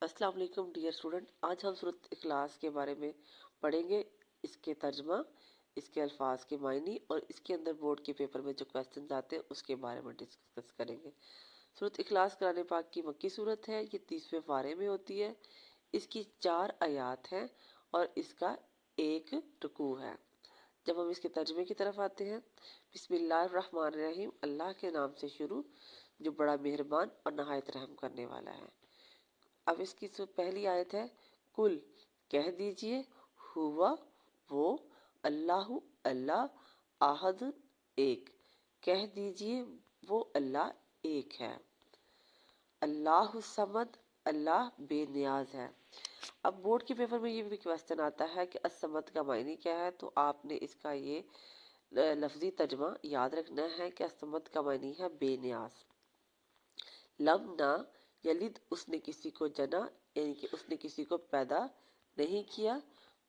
अस्सलाम वालेकुम dear student. आज हम सूरत इखलास के बारे में पढ़ेंगे, इसके तर्जमा, इसके अल्फाज के मायनी और इसके अंदर बोर्ड के पेपर में जो क्वेश्चन आते हैं उसके बारे में डिस्कस करेंगे। सूरत इखलास कुरान पाक की मक्की सूरत है। ये 30वें पारे में होती है। इसकी 4 आयात हैं और इसका 1 रुकू है। जब हम इसके तर्जमे की तरफ आते हैं, बिस्मिल्लाहिर्रहमानिर्रहीम, अल्लाह के नाम से शुरू जो बड़ा मेहरबान और नहायत रहम करने वाला है। अब इसकी पहली आयत है, कुल कह दीजिए, हुआ वो, अल्लाहु अल्लाह, आहद एक, कह दीजिए वो अल्लाह एक है। अल्लाहु समद, अल्लाह बेनियाज है। अब बोर्ड के पेपर में ये भी क्वेश्चन आता है कि असमद का मायने क्या है, तो आपने इसका ये लफ्जी तर्जमा याद रखना है कि असमद का मायने है बेनियाज। लम ना यलिद, उसने किसी को जना, यानी कि उसने किसी को पैदा नहीं किया।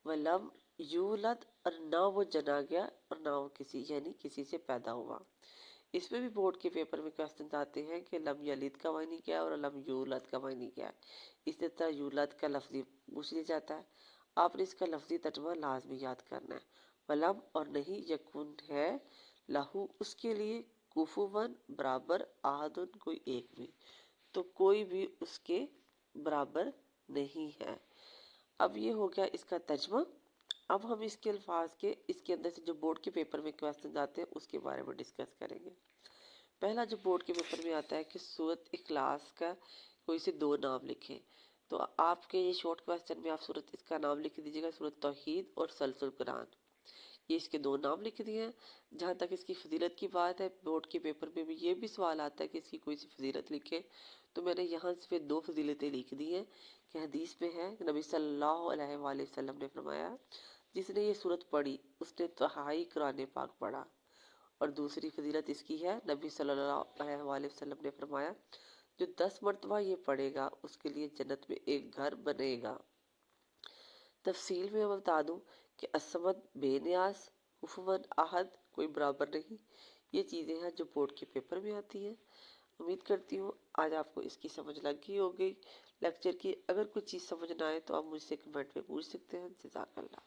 वलम यूलद, और ना वो जना गया और ना वो किसी यानी किसी से पैदा हुआ। इसमें भी बोर्ड के पेपर में क्वेश्चन आते हैं कि लम यलिद का मायने क्या है और लम यूलद का मायने क्या है। इसी तरह यूलद का लफ्जी पूछ लिया जाता है। आपने इसका लफ्जी तर्जमा लाजमी याद करना है। वलम और नहीं यकुन है, लहू उसके लिए, कुफुवन बराबर, आहदुन कोई एक भी, तो कोई भी उसके बराबर नहीं है। अब ये हो गया इसका तर्जमा। अब हम इसके अल्फाज के इसके अंदर से जो बोर्ड के पेपर में क्वेश्चन आते हैं उसके बारे में डिस्कस करेंगे। पहला जो बोर्ड के पेपर में आता है कि सूरत इखलास का कोई से 2 नाम लिखें, तो आपके ये शॉर्ट क्वेश्चन में आप सूरत इसका नाम लिख दीजिएगा, सूरत तौहीद और सलसुल कुरान। ये इसके 2 नाम लिख दिए हैं। जहाँ तक इसकी फजीलत की बात है, बोर्ड के पेपर में भी ये भी सवाल आता है कि इसकी कोई सी फजीलत लिखे, तो मैंने यहाँ से 2 फजीलतें लिख दी हैं कि हदीस में है नबी सल्लल्लाहु अलैहि वसल्लम ने फरमाया, जिसने ये सूरत पढ़ी उसने तहाई कुरान पाक पढ़ा। और दूसरी फजीलत इसकी है, नबी सल्लल्लाहु अलैहि वसल्लम ने फरमाया, जो 10 मरतबा ये पढ़ेगा उसके लिए जन्नत में एक घर बनेगा। तफसील में मैं बता दूं कि असमद बेनियाज, कुफुवन आहद कोई बराबर नहीं, ये चीज़ें हैं जो बोर्ड के पेपर में आती हैं। उम्मीद करती हूँ आज आपको इसकी समझ लग गई हो गई लेक्चर की। अगर कुछ चीज़ समझ ना आए तो आप मुझसे कमेंट में पूछ सकते हैं। जज़ाकल्लाह।